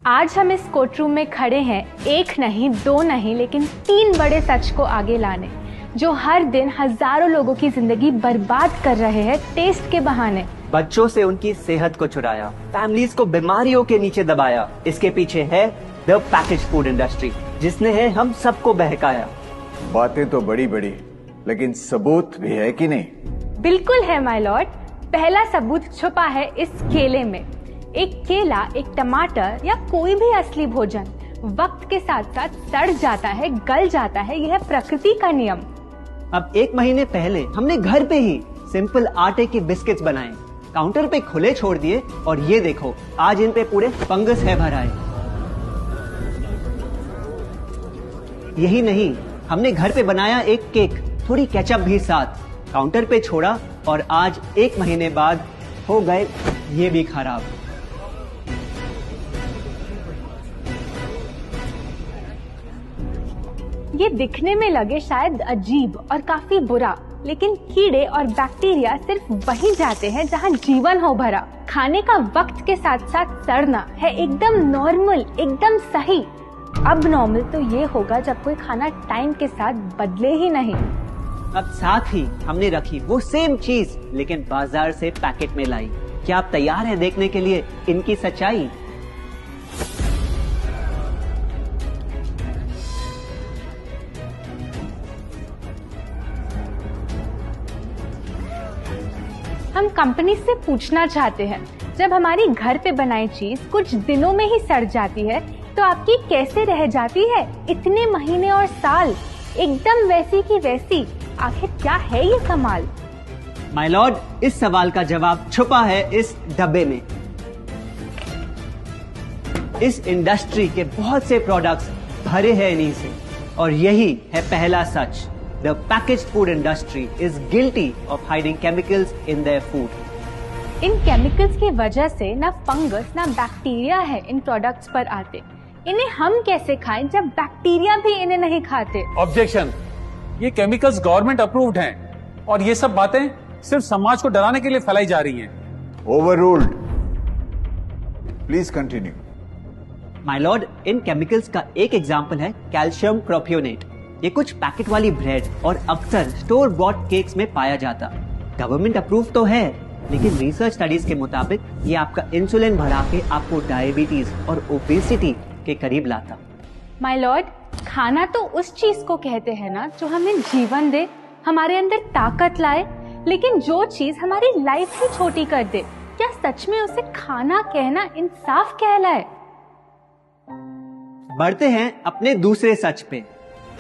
आज हम इस कोर्ट रूम में खड़े हैं, एक नहीं, दो नहीं, लेकिन 3 बड़े सच को आगे लाने, जो हर दिन हजारों लोगों की जिंदगी बर्बाद कर रहे हैं टेस्ट के बहाने। बच्चों से उनकी सेहत को चुराया, फैमिलीज को बीमारियों के नीचे दबाया। इसके पीछे है द पैकेज फूड इंडस्ट्री, जिसने है हम सबको बहकाया। बातें तो बड़ी बड़ी, लेकिन सबूत भी है कि नहीं? बिल्कुल है माय लॉर्ड। पहला सबूत छुपा है इस केले में। एक केला, एक टमाटर या कोई भी असली भोजन वक्त के साथ साथ सड़ जाता है, गल जाता है। यह प्रकृति का नियम। अब 1 महीने पहले हमने घर पे ही सिंपल आटे के बिस्किट्स बनाए, काउंटर पे खुले छोड़ दिए, और ये देखो आज इन पे पूरे फंगस है भराए। यही नहीं, हमने घर पे बनाया एक केक, थोड़ी केचप भी साथ, काउंटर पे छोड़ा, और आज 1 महीने बाद हो गए ये भी खराब। ये दिखने में लगे शायद अजीब और काफी बुरा, लेकिन कीड़े और बैक्टीरिया सिर्फ वहीं जाते हैं जहां जीवन हो भरा। खाने का वक्त के साथ साथ सड़ना है एकदम नॉर्मल, एकदम सही। अब नॉर्मल तो ये होगा जब कोई खाना टाइम के साथ बदले ही नहीं। अब साथ ही हमने रखी वो सेम चीज, लेकिन बाजार से पैकेट में लाई। क्या आप तैयार हैं देखने के लिए इनकी सच्चाई? हम कंपनी से पूछना चाहते हैं, जब हमारी घर पे बनाई चीज कुछ दिनों में ही सड़ जाती है, तो आपकी कैसे रह जाती है इतने महीने और साल एकदम वैसी की वैसी? आखिर क्या है ये कमाल? माय लॉर्ड, इस सवाल का जवाब छुपा है इस डब्बे में। इस इंडस्ट्री के बहुत से प्रोडक्ट्स भरे हैं इन्हीं से, और यही है पहला सच। The packaged food industry is guilty of hiding chemicals in their food. In chemicals की वजह से ना फंगस ना बैक्टीरिया है इन प्रोडक्ट्स पर आते। इन्हें हम कैसे खाएं जब बैक्टीरिया भी इन्हें नहीं खाते? ऑब्जेक्शन, ये केमिकल्स गवर्नमेंट अप्रूव्ड हैं, और ये सब बातें सिर्फ समाज को डराने के लिए फैलाई जा रही हैं। Overruled. Please continue. My Lord, in chemicals का एक एग्जांपल है कैल्शियम प्रोपियोनेट। ये कुछ पैकेट वाली ब्रेड और अक्सर स्टोर बॉट केक्स में पाया जाता। गवर्नमेंट अप्रूव तो है, लेकिन रिसर्च स्टडीज के मुताबिक ये आपका इंसुलिन बढ़ा के आपको डायबिटीज और ओबेसिटी के करीब लाता। माय लॉर्ड, खाना तो उस चीज को कहते हैं ना जो हमें जीवन दे, हमारे अंदर ताकत लाए, लेकिन जो चीज हमारी लाइफ ही छोटी कर दे, क्या सच में उसे खाना कहना इंसाफ कहलाए? बढ़ते हैं अपने दूसरे सच पे,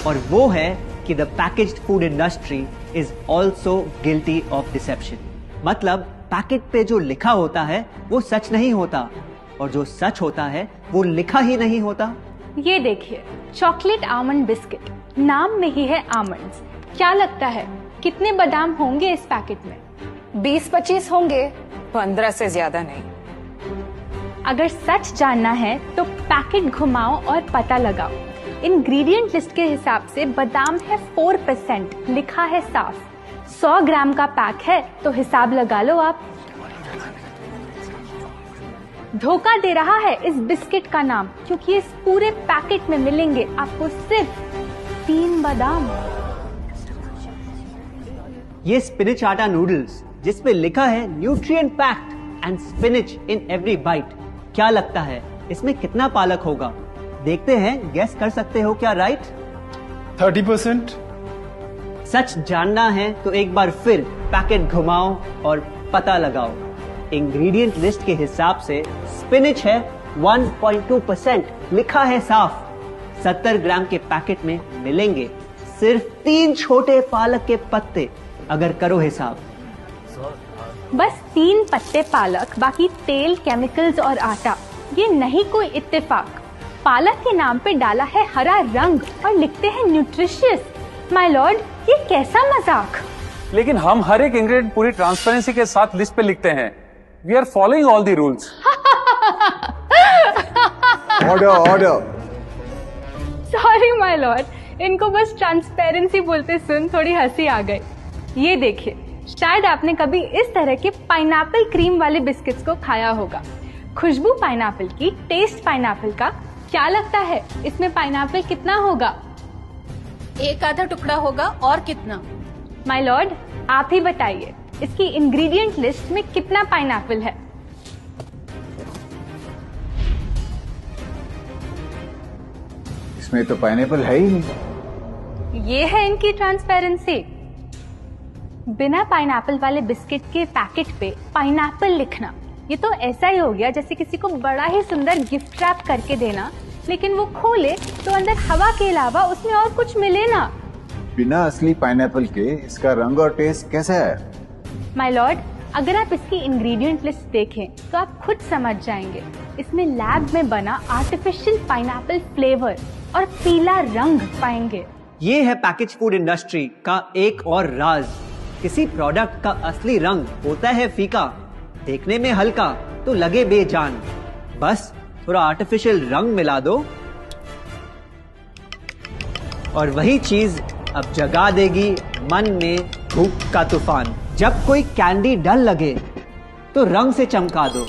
और वो है कि the packaged food industry is also guilty of deception. मतलब पैकेट पे जो लिखा होता है वो सच नहीं होता, और जो सच होता है वो लिखा ही नहीं होता। ये देखिए, चॉकलेट आमंड बिस्किट, नाम में ही है आमंड्स। क्या लगता है कितने बादाम होंगे इस पैकेट में? 20-25 होंगे, 15 से ज्यादा नहीं। अगर सच जानना है तो पैकेट घुमाओ और पता लगाओ। इंग्रेडिएंट लिस्ट के हिसाब से बादाम है 4%, लिखा है साफ। 100 ग्राम का पैक है तो हिसाब लगा लो आप। धोखा दे रहा है इस बिस्किट का नाम, क्योंकि इस पूरे पैकेट में मिलेंगे आपको सिर्फ 3 बादाम। ये स्पिनच आटा नूडल्स, जिसपे लिखा है nutrient packed and spinach in every bite. क्या लगता है इसमें कितना पालक होगा? देखते हैं, गेस कर सकते हो क्या? राइट, 30%। सच जानना है तो एक बार फिर पैकेट घुमाओ और पता लगाओ। इंग्रेडिएंट लिस्ट के हिसाब से स्पिनच है 1.2%, लिखा है साफ। 70 ग्राम के पैकेट में मिलेंगे सिर्फ 3 छोटे पालक के पत्ते। अगर करो हिसाब, बस 3 पत्ते पालक, बाकी तेल, केमिकल्स और आटा। ये नहीं कोई इत्तेफाक। पालक के नाम पे डाला है हरा रंग और लिखते हैं न्यूट्रिशियस। माय लॉर्ड, ये कैसा मजाक? लेकिन हम हर एक इंग्रेडिएंट पूरी ट्रांसपेरेंसी के साथ लिस्ट पे लिखते हैं। We are following all the rules. Order, order. Sorry my lord, इनको बस ट्रांसपेरेंसी बोलते सुन थोड़ी हंसी आ गई। ये देखिए, शायद आपने कभी इस तरह के पाइनएप्पल क्रीम वाले बिस्किट्स को खाया होगा। खुशबू पाइनएप्पल की, टेस्ट पाइनएप्पल का। क्या लगता है इसमें पाइनएप्पल कितना होगा? एक आधा टुकड़ा होगा और कितना? माय लॉर्ड, आप ही बताइए, इसकी इंग्रेडिएंट लिस्ट में कितना पाइनएप्पल है? इसमें तो पाइनएप्पल है ही नहीं। ये है इनकी ट्रांसपेरेंसी। बिना पाइनएप्पल वाले बिस्किट के पैकेट पे पाइनएप्पल लिखना, ये तो ऐसा ही हो गया जैसे किसी को बड़ा ही सुंदर गिफ्ट रैप करके देना, लेकिन वो खोले तो अंदर हवा के अलावा उसमें और कुछ मिले ना। बिना असली पाइनएप्पल के इसका रंग और टेस्ट कैसा है? माय लॉर्ड, अगर आप इसकी इंग्रेडिएंट लिस्ट देखें तो आप खुद समझ जाएंगे। इसमें लैब में बना आर्टिफिशियल पाइनएप्पल फ्लेवर और पीला रंग पाएंगे। ये है पैकेज फूड इंडस्ट्री का एक और राज। किसी प्रोडक्ट का असली रंग होता है फीका, देखने में हल्का तो लगे बेजान। बस थोड़ा आर्टिफिशियल रंग मिला दो और वही चीज अब जगा देगी मन में भूख का तूफान। जब कोई कैंडी डल लगे तो रंग से चमका दो,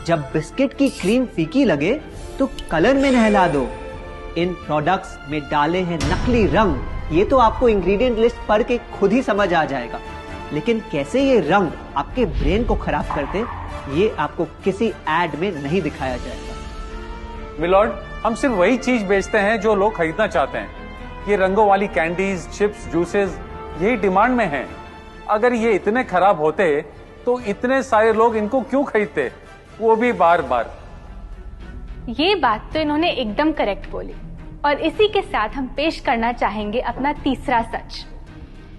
जब बिस्किट की क्रीम फीकी लगे तो कलर में नहला दो। इन प्रोडक्ट्स में डाले हैं नकली रंग। ये तो आपको इंग्रेडिएंट लिस्ट पढ़ के खुद ही समझ आ जाएगा, लेकिन कैसे ये रंग आपके ब्रेन को खराब करते, ये आपको किसी एड में नहीं दिखाया जाएगा। मिलॉर्ड, हम सिर्फ वही चीज बेचते हैं जो लोग खरीदना चाहते हैं। ये रंगों वाली कैंडीज, चिप्स, जूसेस यही डिमांड में हैं। अगर ये इतने खराब होते तो इतने सारे लोग इनको क्यों खरीदते, वो भी बार बार। ये बात तो इन्होंने एकदम करेक्ट बोली, और इसी के साथ हम पेश करना चाहेंगे अपना तीसरा सच।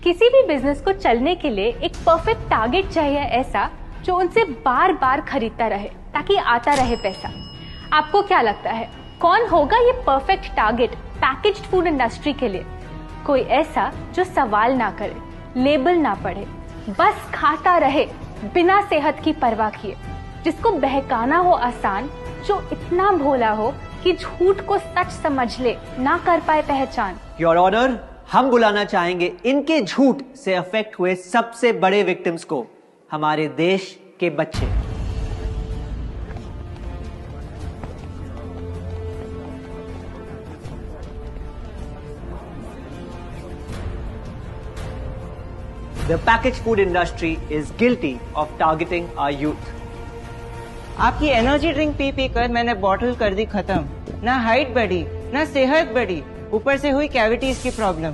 किसी भी बिजनेस को चलने के लिए एक परफेक्ट टारगेट चाहिए, ऐसा जो उनसे बार बार खरीदता रहे ताकि आता रहे पैसा। आपको क्या लगता है कौन होगा ये perfect target packaged food industry के लिए? कोई ऐसा जो सवाल ना करे, लेबल ना पढ़े, बस खाता रहे बिना सेहत की परवाह किए, जिसको बहकाना हो आसान, जो इतना भोला हो कि झूठ को सच समझ ले, ना कर पाए पहचान। योर ऑनर, हम बुलाना चाहेंगे इनके झूठ से अफेक्ट हुए सबसे बड़े विक्टिम्स को, हमारे देश के बच्चे। The packaged food industry is guilty of targeting our youth. आपकी एनर्जी ड्रिंक पी पी कर मैंने बॉटल कर दी खत्म। ना हाइट बढ़ी, ना सेहत बढ़ी, ऊपर से हुई कैविटीज की प्रॉब्लम।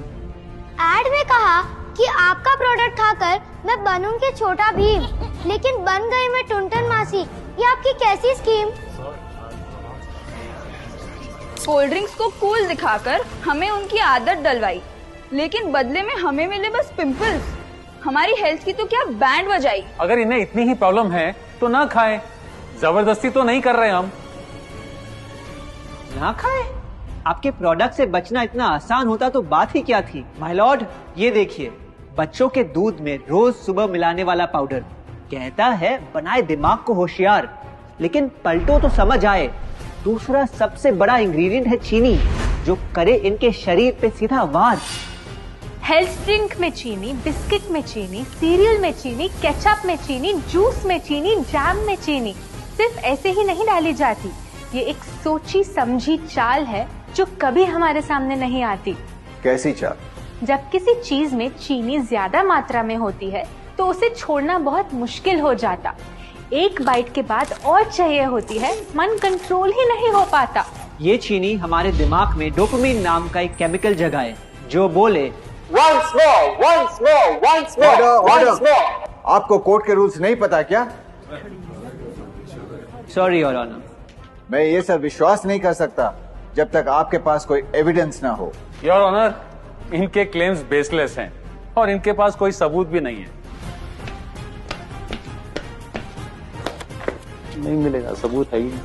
एड में कहा कि आपका प्रोडक्ट खाकर मैं बनूंगी छोटा भीम, लेकिन बन गई मैं टुनटन मासी। ये आपकी कैसी स्कीम? कोल्ड ड्रिंक्स को कूल दिखाकर हमें उनकी आदत डलवाई, लेकिन बदले में हमें मिले बस पिंपल्स। हमारी हेल्थ की तो क्या बैंड बजाई। अगर इन्हें इतनी ही प्रॉब्लम है तो ना खाएं, जबरदस्ती तो नहीं कर रहे हम। ना खाएं? आपके प्रोडक्ट से बचना इतना आसान होता तो बात ही क्या थी। माय लॉर्ड, ये देखिए, बच्चों के दूध में रोज सुबह मिलाने वाला पाउडर कहता है बनाए दिमाग को होशियार, लेकिन पलटो तो समझ आए। दूसरा सबसे बड़ा इंग्रेडिएंट है चीनी, जो करे इनके शरीर पे सीधा वार। हेल्थ ड्रिंक में चीनी, बिस्किट में चीनी, सीरियल में चीनी, केचप में चीनी, जूस में चीनी, जैम में चीनी सिर्फ ऐसे ही नहीं डाली जाती। ये एक सोची समझी चाल है जो कभी हमारे सामने नहीं आती। कैसी चाल? जब किसी चीज में चीनी ज्यादा मात्रा में होती है तो उसे छोड़ना बहुत मुश्किल हो जाता। एक बाइट के बाद और चाहिए होती है, मन कंट्रोल ही नहीं हो पाता। ये चीनी हमारे दिमाग में डोपामिन नाम का एक केमिकल जगाए, जो बोले once more, once more, once more, once more. आपको कोर्ट के रूल्स नहीं पता क्या? Sorry your honour. मैं ये सब विश्वास नहीं कर सकता जब तक आपके पास कोई एविडेंस ना हो। योर ऑनर, इनके क्लेम्स बेसलेस हैं और इनके पास कोई सबूत भी नहीं है। नहीं मिलेगा, सबूत है ही नहीं।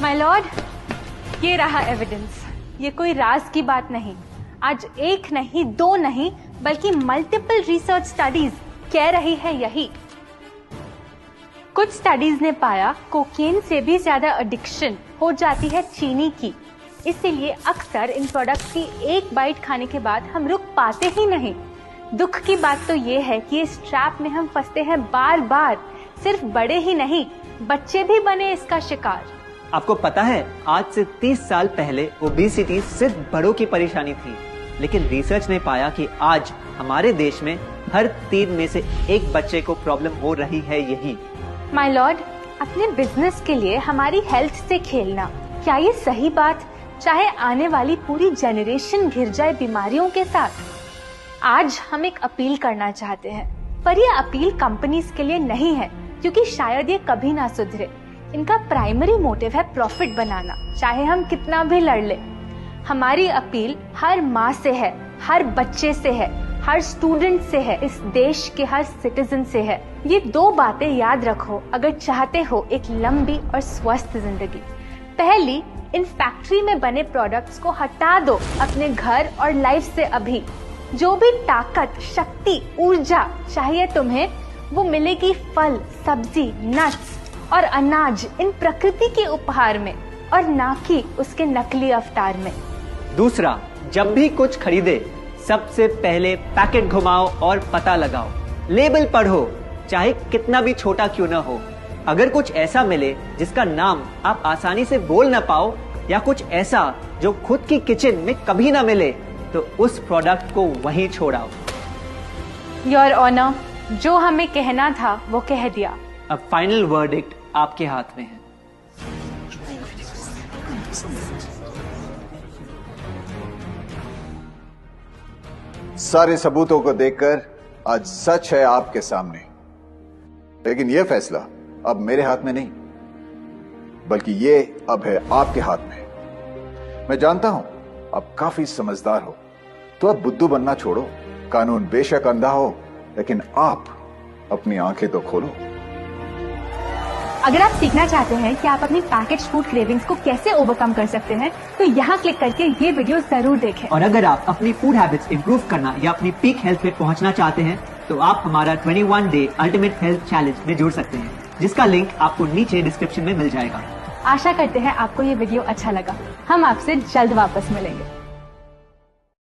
माय लॉर्ड, ये रहा एविडेंस। ये कोई राज की बात नहीं। आज एक नहीं, दो नहीं, बल्कि मल्टीपल रिसर्च स्टडीज कह रही है यही। कुछ स्टडीज ने पाया कोकेन से भी ज्यादा एडिक्शन हो जाती है चीनी की। इसीलिए अक्सर इन प्रोडक्ट्स की एक बाइट खाने के बाद हम रुक पाते ही नहीं। दुख की बात तो ये है कि इस ट्रैप में हम फंसते हैं बार बार, सिर्फ बड़े ही नहीं, बच्चे भी बने इसका शिकार। आपको पता है, आज से 30 साल पहले ओबेसिटी सिर्फ बड़ों की परेशानी थी, लेकिन रिसर्च ने पाया कि आज हमारे देश में हर 3 में से 1 बच्चे को प्रॉब्लम हो रही है यही। माय लॉर्ड, अपने बिजनेस के लिए हमारी हेल्थ से खेलना, क्या ये सही बात, चाहे आने वाली पूरी जनरेशन घिर जाए बीमारियों के साथ? आज हम एक अपील करना चाहते हैं, पर ये अपील कंपनीज के लिए नहीं है, क्योंकि शायद ये कभी ना सुधरे। इनका प्राइमरी मोटिव है प्रॉफिट बनाना, चाहे हम कितना भी लड़ ले। हमारी अपील हर माँ से है, हर बच्चे से है, हर स्टूडेंट से है, इस देश के हर सिटीजन से है। ये 2 बातें याद रखो अगर चाहते हो एक लंबी और स्वस्थ जिंदगी। पहली, इन फैक्ट्री में बने प्रोडक्ट्स को हटा दो अपने घर और लाइफ से अभी। जो भी ताकत, शक्ति, ऊर्जा चाहिए तुम्हें, वो मिलेगी फल, सब्जी, नट्स और अनाज इन प्रकृति के उपहार में, और ना कि उसके नकली अवतार में। दूसरा, जब भी कुछ खरीदे सबसे पहले पैकेट घुमाओ और पता लगाओ। लेबल पढ़ो, चाहे कितना भी छोटा क्यों ना हो। अगर कुछ ऐसा मिले जिसका नाम आप आसानी से बोल ना पाओ, या कुछ ऐसा जो खुद की किचन में कभी ना मिले, तो उस प्रोडक्ट को वहीं छोड़ाओ। योर ऑनर, जो हमें कहना था वो कह दिया। अब फाइनल वर्डिक्ट आपके हाथ में है। सारे सबूतों को देखकर आज सच है आपके सामने, लेकिन यह फैसला अब मेरे हाथ में नहीं, बल्कि ये अब है आपके हाथ में। मैं जानता हूं आप काफी समझदार हो, तो अब बुद्धू बनना छोड़ो। कानून बेशक अंधा हो, लेकिन आप अपनी आंखें तो खोलो। अगर आप सीखना चाहते हैं कि आप अपनी पैकेज्ड फूड क्रेविंग्स को कैसे ओवरकम कर सकते हैं, तो यहाँ क्लिक करके ये वीडियो जरूर देखें। और अगर आप अपनी फूड हैबिट्स इंप्रूव करना या अपनी पीक हेल्थ पे पहुँचना चाहते हैं, तो आप हमारा 21 डे अल्टीमेट हेल्थ चैलेंज में जुड़ सकते हैं, जिसका लिंक आपको नीचे डिस्क्रिप्शन में मिल जाएगा। आशा करते हैं आपको ये वीडियो अच्छा लगा। हम आपसे जल्द वापस मिलेंगे।